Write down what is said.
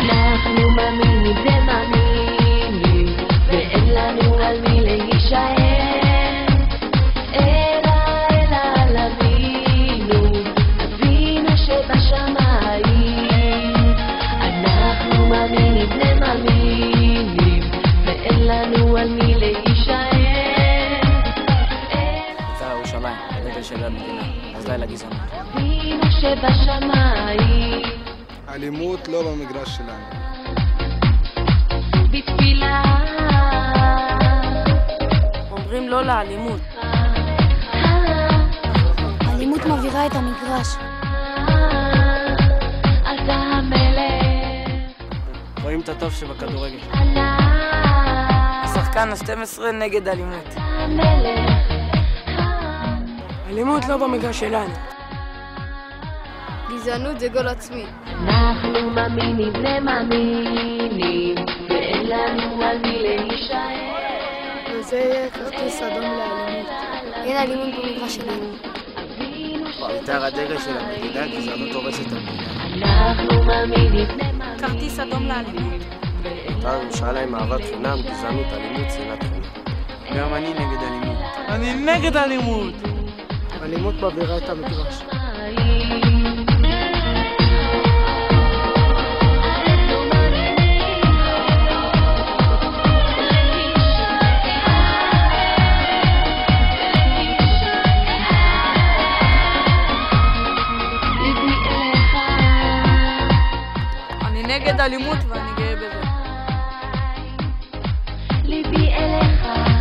אנחנו מאמינים ומאמינים, ואין לנו על מי להישען, אלא על אבינו, אבינו שבשמיים. אנחנו מאמינים ומאמינים, ואין לנו על מי להישען, בית"ר ירושלים, הדגל של המדינה, אז די לגזענות. אבינו שבשמיים. אלימות לא במגרש שלנו. בתפילה אומרים לא לאלימות. האלימות מבעירה את המגרש. אתה המלך. רואים את הטוב שבכדורגל. השחקן ה-12 נגד אלימות. המלך. אלימות לא במגרש שלנו. גזענות זה גול עצמי. אנחנו מאמינים ומאמינים, ואין לנו על מי להישען. וזה יהיה כרטיס אדום לאלימות. אין אלימות במגרש שלנו. בית"ר הדגל של המדינה, גזענות הורסת את המדינה. אנחנו מאמינים ומאמינים. כרטיס אדום לאלימות. בית"ר ירושלים, אהבת חינם, גזענות, אלימות, שנאת חינם. גם אני נגד אלימות. אני נגד אלימות. אלימות מבעירה את המגרש. אני נגד אלימות ואני גאה בזה. ליבי אליך.